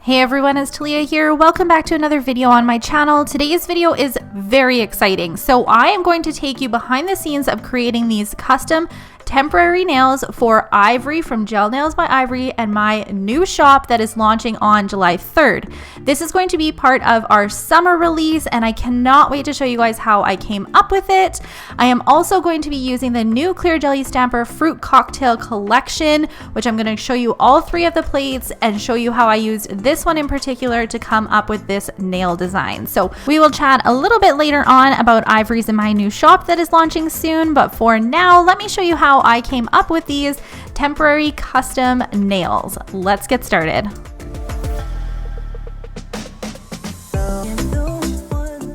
Hey everyone, it's Talia here. Welcome back to another video on my channel. Today's video is very exciting. So I am going to take you behind the scenes of creating these custom temporary nails for Ivory from Gel Nails by Ivory and my new shop that is launching on July 3rd. This is going to be part of our summer release and I cannot wait to show you guys how I came up with it. I am also going to be using the new Clear Jelly Stamper Fruit Cocktail Collection, which I'm going to show you all three of the plates and show you how I used this one in particular to come up with this nail design. So we will chat a little bit later on about Ivory's in my new shop that is launching soon, but for now, let me show you how I came up with these temporary custom nails. Let's get started.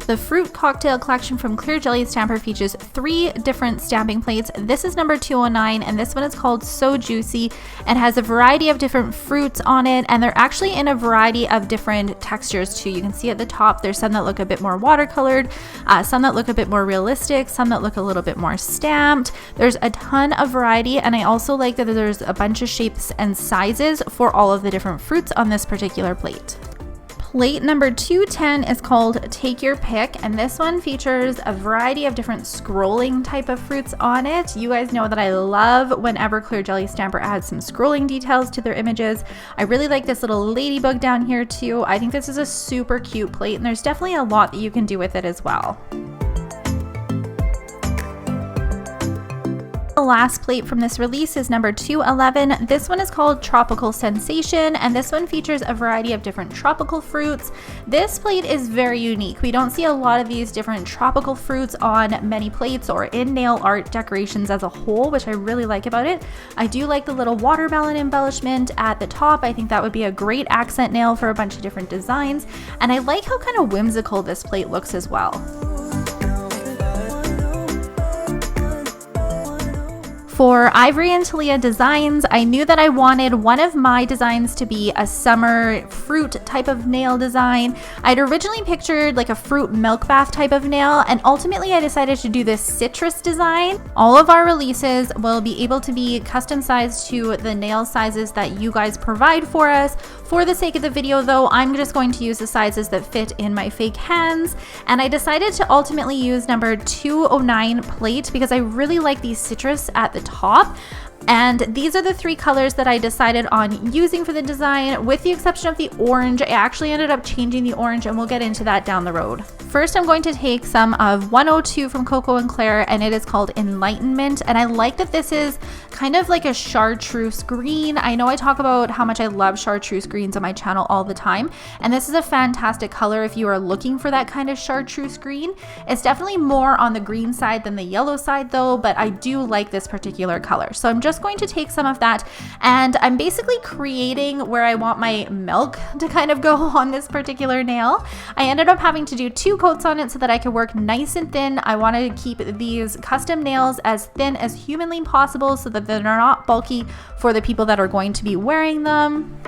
The Fruit Cocktail Collection from Clear Jelly Stamper features 3 different stamping plates. This is number 209 and this one is called So Juicy and has a variety of different fruits on it, and they're actually in a variety of different textures too. You can see at the top there's some that look a bit more watercolored, some that look a bit more realistic, some that look a little bit more stamped. There's a ton of variety, and I also like that there's a bunch of shapes and sizes for all of the different fruits on this particular plate. Plate number 210 is called Take Your Pick, and this one features a variety of different scrolling type of fruits on it. You guys know that I love whenever Clear Jelly Stamper adds some scrolling details to their images. I really like this little ladybug down here too. I think this is a super cute plate, and there's definitely a lot that you can do with it as well. The last plate from this release is number 211. This one is called Tropical Sensation, and this one features a variety of different tropical fruits. This plate is very unique. We don't see a lot of these different tropical fruits on many plates or in nail art decorations as a whole, which I really like about it. I do like the little watermelon embellishment at the top. I think that would be a great accent nail for a bunch of different designs, and I like how kind of whimsical this plate looks as well. For Ivory and Talia designs, I knew that I wanted one of my designs to be a summer fruit type of nail design. I'd originally pictured like a fruit milk bath type of nail, and ultimately I decided to do this citrus design. All of our releases will be able to be custom sized to the nail sizes that you guys provide for us. For the sake of the video though, I'm just going to use the sizes that fit in my fake hands, and I decided to ultimately use number 209 plate because I really like these citrus at the top. And these are the 3 colors that I decided on using for the design, with the exception of the orange. I actually ended up changing the orange, and we'll get into that down the road. First, I'm going to take some of 102 from Coco and Claire, and it is called Enlightenment. And I like that this is kind of like a chartreuse green. I know I talk about how much I love chartreuse greens on my channel all the time, and this is a fantastic color if you are looking for that kind of chartreuse green. It's definitely more on the green side than the yellow side though, but I do like this particular color. So I'm just going to take some of that, and I'm basically creating where I want my milk to kind of go on this particular nail. I ended up having to do 2 coats on it so that I could work nice and thin. I wanted to keep these custom nails as thin as humanly possible so that they're not bulky for the people that are going to be wearing them.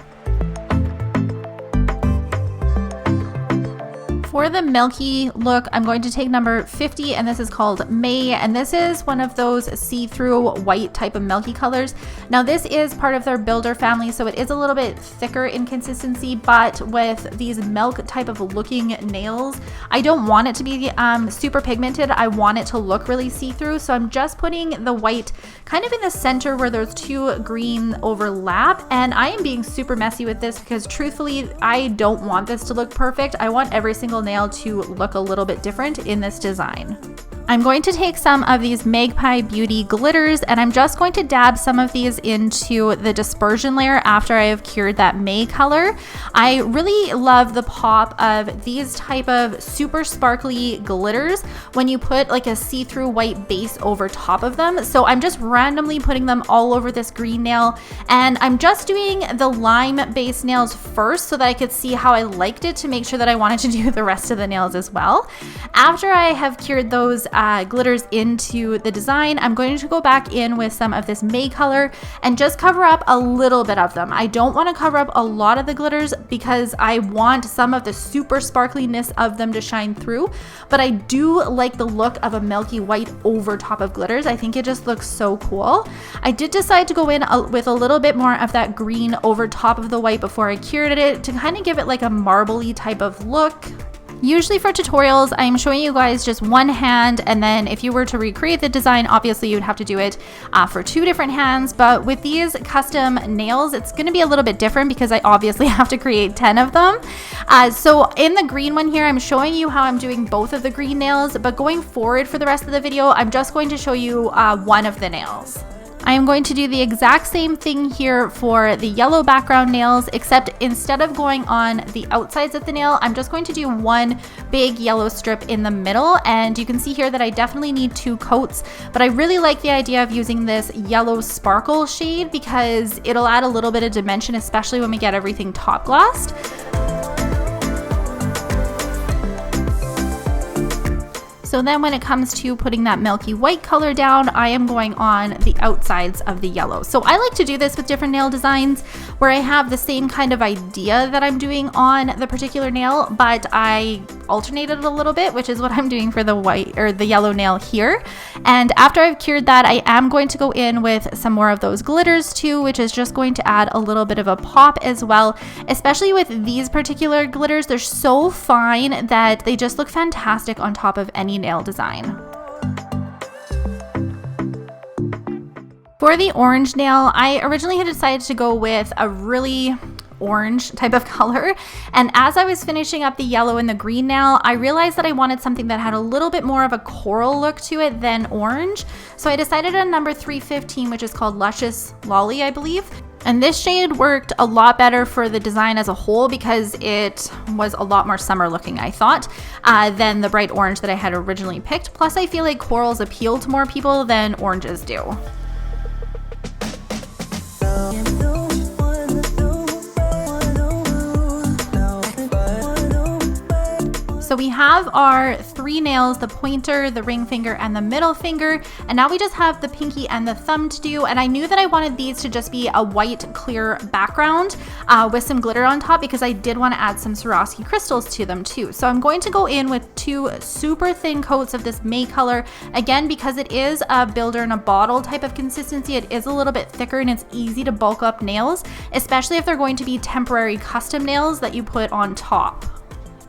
For the milky look, I'm going to take number 50, and this is called May, and this is one of those see-through white type of milky colors. Now this is part of their builder family, so it is a little bit thicker in consistency, but with these milk type of looking nails, I don't want it to be super pigmented. I want it to look really see-through, so I'm just putting the white kind of in the center where those 2 green overlap, and I am being super messy with this because truthfully, I don't want this to look perfect. I want every single nail to look a little bit different in this design. I'm going to take some of these Magpie Beauty glitters, and I'm just going to dab some of these into the dispersion layer after I have cured that May color. I really love the pop of these type of super sparkly glitters when you put like a see-through white base over top of them. So I'm just randomly putting them all over this green nail, and I'm just doing the lime base nails first so that I could see how I liked it to make sure that I wanted to do the rest of the nails as well. After I have cured those glitters into the design, I'm going to go back in with some of this May color and just cover up a little bit of them. I don't want to cover up a lot of the glitters because I want some of the super sparkliness of them to shine through, but I do like the look of a milky white over top of glitters. I think it just looks so cool. I did decide to go in with a little bit more of that green over top of the white before I cured it to kind of give it like a marbly type of look. Usually for tutorials, I'm showing you guys just one hand, and then if you were to recreate the design, obviously you'd have to do it for 2 different hands. But with these custom nails, it's going to be a little bit different because I obviously have to create 10 of them. So in the green one here, I'm showing you how I'm doing both of the green nails, but going forward for the rest of the video, I'm just going to show you one of the nails. I am going to do the exact same thing here for the yellow background nails, except instead of going on the outsides of the nail, I'm just going to do one big yellow strip in the middle. And you can see here that I definitely need 2 coats, but I really like the idea of using this yellow sparkle shade because it'll add a little bit of dimension, especially when we get everything top glossed. So then when it comes to putting that milky white color down, I am going on the outsides of the yellow. So I like to do this with different nail designs where I have the same kind of idea that I'm doing on the particular nail, but I alternate it a little bit, which is what I'm doing for the white or the yellow nail here. And after I've cured that, I am going to go in with some more of those glitters too, which is just going to add a little bit of a pop as well. Especially with these particular glitters, they're so fine that they just look fantastic on top of any nail design. For the orange nail, I originally had decided to go with a really orange type of color, and as I was finishing up the yellow and the green nail, I realized that I wanted something that had a little bit more of a coral look to it than orange. So I decided on number 315, which is called Luscious Lolly, I believe. And this shade worked a lot better for the design as a whole because it was a lot more summer looking, I thought, than the bright orange that I had originally picked. Plus, I feel like corals appeal to more people than oranges do. So we have our 3 nails, the pointer, the ring finger, and the middle finger. And now we just have the pinky and the thumb to do. And I knew that I wanted these to just be a white clear background with some glitter on top because I did want to add some Swarovski crystals to them too. So I'm going to go in with 2 super thin coats of this May color. Again, because it is a builder in a bottle type of consistency, it is a little bit thicker and it's easy to bulk up nails, especially if they're going to be temporary custom nails that you put on top.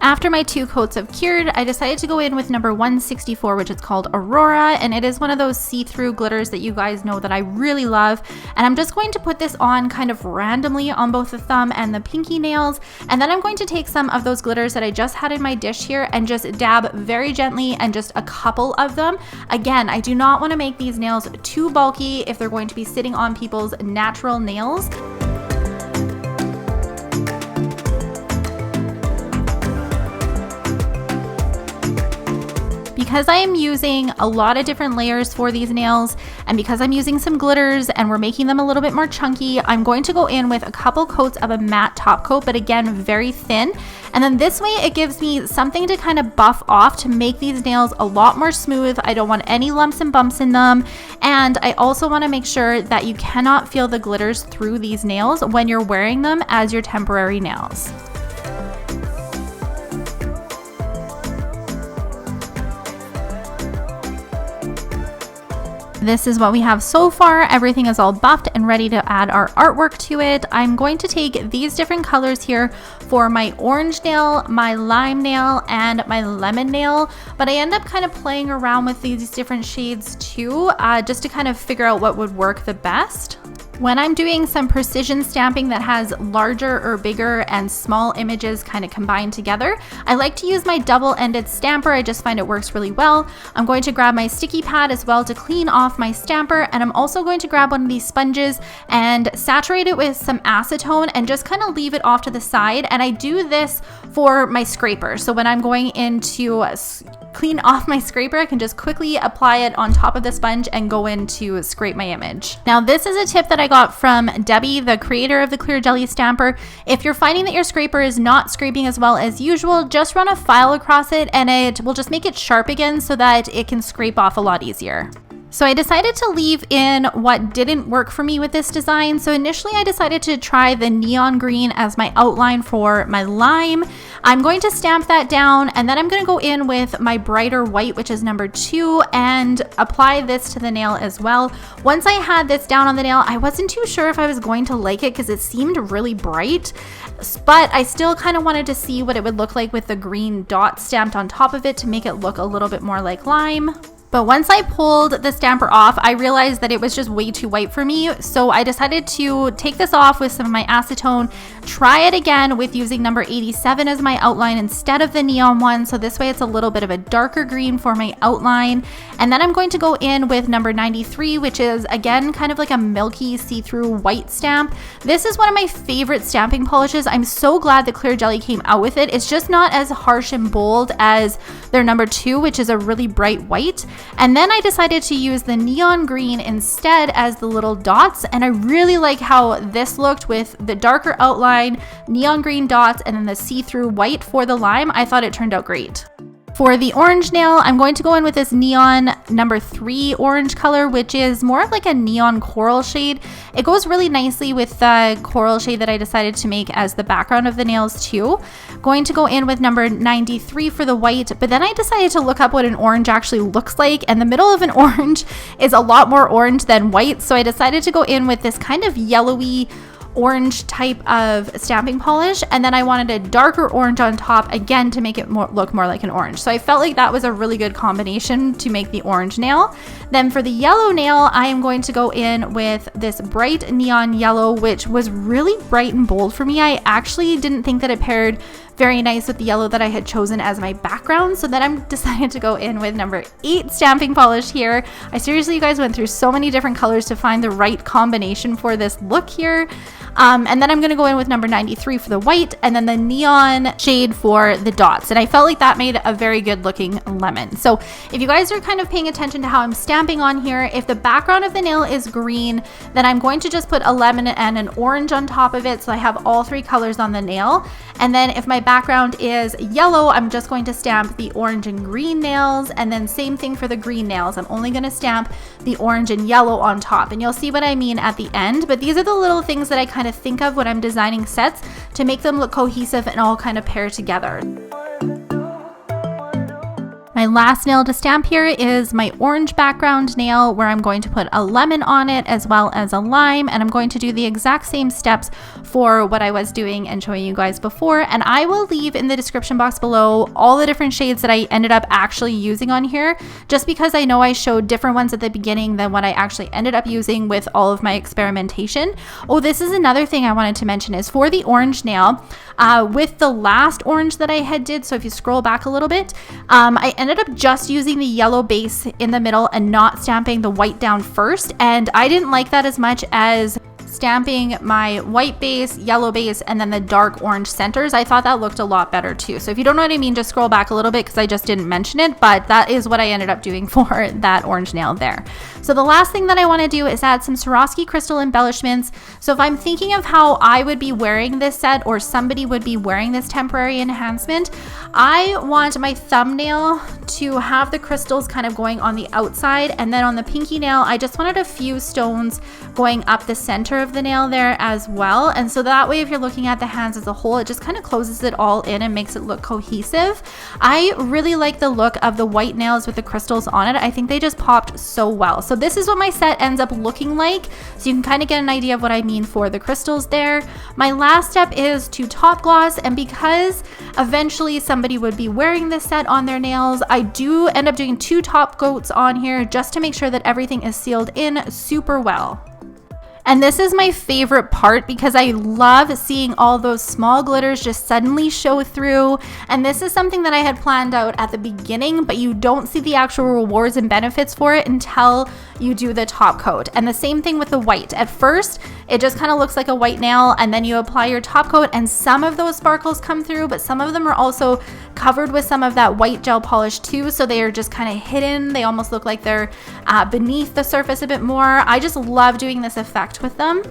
After my 2 coats have cured, I decided to go in with number 164, which is called Aurora, and it is one of those see-through glitters that you guys know that I really love. And I'm just going to put this on kind of randomly on both the thumb and the pinky nails, and then I'm going to take some of those glitters that I just had in my dish here and just dab very gently and just a couple of them. Again, I do not want to make these nails too bulky if they're going to be sitting on people's natural nails. Because I am using a lot of different layers for these nails, and because I'm using some glitters and we're making them a little bit more chunky, I'm going to go in with a couple coats of a matte top coat, but again, very thin. And then this way it gives me something to kind of buff off to make these nails a lot more smooth. I don't want any lumps and bumps in them. And I also want to make sure that you cannot feel the glitters through these nails when you're wearing them as your temporary nails. This is what we have so far. Everything is all buffed and ready to add our artwork to it. I'm going to take these different colors here for my orange nail, my lime nail, and my lemon nail, but I end up kind of playing around with these different shades too, just to kind of figure out what would work the best. When I'm doing some precision stamping that has larger or bigger and small images kind of combined together, I like to use my double-ended stamper. I just find it works really well. I'm going to grab my sticky pad as well to clean off my stamper, and I'm also going to grab one of these sponges and saturate it with some acetone and just kind of leave it off to the side. And I do this for my scraper. So when I'm going into clean off my scraper, I can just quickly apply it on top of the sponge and go in to scrape my image. Now, this is a tip that I got from Debbie, the creator of the clear jelly stamper. If you're finding that your scraper is not scraping as well as usual, just run a file across it and it will just make it sharp again so that it can scrape off a lot easier. So I decided to leave in what didn't work for me with this design. So initially I decided to try the neon green as my outline for my lime. I'm going to stamp that down, and then I'm going to go in with my brighter white, which is number 2, and apply this to the nail as well. Once I had this down on the nail, I wasn't too sure if I was going to like it because it seemed really bright, but I still kind of wanted to see what it would look like with the green dots stamped on top of it to make it look a little bit more like lime. But once I pulled the stamper off, I realized that it was just way too white for me. So I decided to take this off with some of my acetone, try it again with using number 87 as my outline instead of the neon one. So this way it's a little bit of a darker green for my outline. And then I'm going to go in with number 93, which is again kind of like a milky see-through white stamp. This is one of my favorite stamping polishes. I'm so glad that Clear Jelly came out with it. It's just not as harsh and bold as their number 2, which is a really bright white. And then I decided to use the neon green instead as the little dots, and I really like how this looked with the darker outline, neon green dots, and then the see-through white for the lime. I thought it turned out great. For the orange nail, I'm going to go in with this neon number 3 orange color, which is more of like a neon coral shade. It goes really nicely with the coral shade that I decided to make as the background of the nails too. Going to go in with number 93 for the white, but then I decided to look up what an orange actually looks like, and the middle of an orange is a lot more orange than white, so I decided to go in with this kind of yellowy orange type of stamping polish, and then I wanted a darker orange on top again to make it look more like an orange. So I felt like that was a really good combination to make the orange nail. Then for the yellow nail, I am going to go in with this bright neon yellow, which was really bright and bold for me. I actually didn't think that it paired very nice with the yellow that I had chosen as my background. So then I'm decided to go in with number 8 stamping polish here. I seriously, you guys, went through so many different colors to find the right combination for this look here. And then I'm going to go in with number 93 for the white, and then the neon shade for the dots. And I felt like that made a very good looking lemon. So if you guys are kind of paying attention to how I'm stamping on here, if the background of the nail is green, then I'm going to just put a lemon and an orange on top of it. So I have all 3 colors on the nail. And then if my background is yellow, I'm just going to stamp the orange and green nails. And then same thing for the green nails. I'm only going to stamp the orange and yellow on top. And you'll see what I mean at the end. But these are the little things that I kind of think of when I'm designing sets to make them look cohesive and all kind of pair together. My last nail to stamp here is my orange background nail, where I'm going to put a lemon on it as well as a lime, and I'm going to do the exact same steps for what I was doing and showing you guys before. And I will leave in the description box below all the different shades that I ended up actually using on here, just because I know I showed different ones at the beginning than what I actually ended up using with all of my experimentation. Oh, this is another thing I wanted to mention is for the orange nail, with the last orange that I had did, so if you scroll back a little bit, I ended up just using the yellow base in the middle and not stamping the white down first, and I didn't like that as much as stamping my white base, yellow base, and then the dark orange centers. I thought that looked a lot better too. So if you don't know what I mean, just scroll back a little bit because I just didn't mention it, but that is what I ended up doing for that orange nail there. So the last thing that I want to do is add some Swarovski crystal embellishments. So if I'm thinking of how I would be wearing this set, or somebody would be wearing this temporary enhancement, I want my thumbnail to have the crystals kind of going on the outside, and then on the pinky nail, I just wanted a few stones going up the center of the nail there as well. And so that way, if you're looking at the hands as a whole, it just kind of closes it all in and makes it look cohesive. I really like the look of the white nails with the crystals on it. I think they just popped so well. So this is what my set ends up looking like. So you can kind of get an idea of what I mean for the crystals there. My last step is to top gloss, and because eventually somebody would be wearing this set on their nails, I do end up doing 2 top coats on here just to make sure that everything is sealed in super well. And this is my favorite part because I love seeing all those small glitters just suddenly show through. And this is something that I had planned out at the beginning, but you don't see the actual rewards and benefits for it until you do the top coat. And the same thing with the white. At first, it just kind of looks like a white nail, and then you apply your top coat and some of those sparkles come through, but some of them are also covered with some of that white gel polish too, so they are just kind of hidden. They almost look like they're beneath the surface a bit more. I just love doing this effect with them.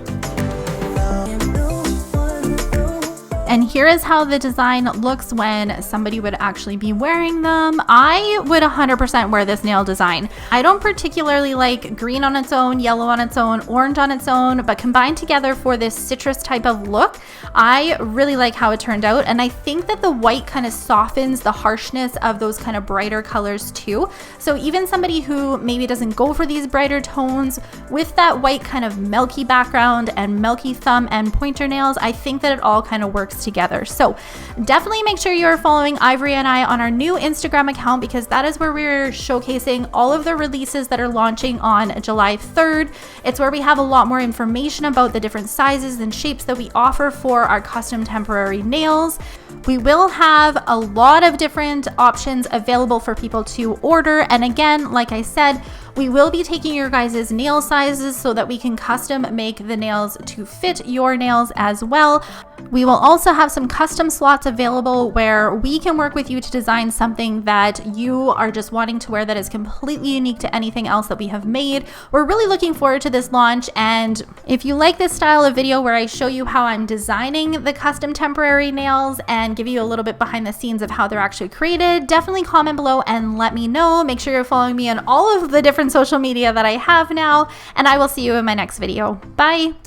And here is how the design looks when somebody would actually be wearing them. I would 100% wear this nail design. I don't particularly like green on its own, yellow on its own, orange on its own, but combined together for this citrus type of look, I really like how it turned out. And I think that the white kind of softens the harshness of those kind of brighter colors too. So even somebody who maybe doesn't go for these brighter tones, with that white kind of milky background and milky thumb and pointer nails, I think that it all kind of works together. So definitely make sure you're following Ivory and I on our new Instagram account, because that is where we're showcasing all of the releases that are launching on July 3rd. It's where we have a lot more information about the different sizes and shapes that we offer for our custom temporary nails. We will have a lot of different options available for people to order. And again, like I said, we will be taking your guys' nail sizes so that we can custom make the nails to fit your nails as well. We will also have some custom slots available where we can work with you to design something that you are just wanting to wear that is completely unique to anything else that we have made. We're really looking forward to this launch, and if you like this style of video where I show you how I'm designing the custom temporary nails and give you a little bit behind the scenes of how they're actually created, definitely comment below and let me know. Make sure you're following me on all of the different social media that I have now, and I will see you in my next video. Bye!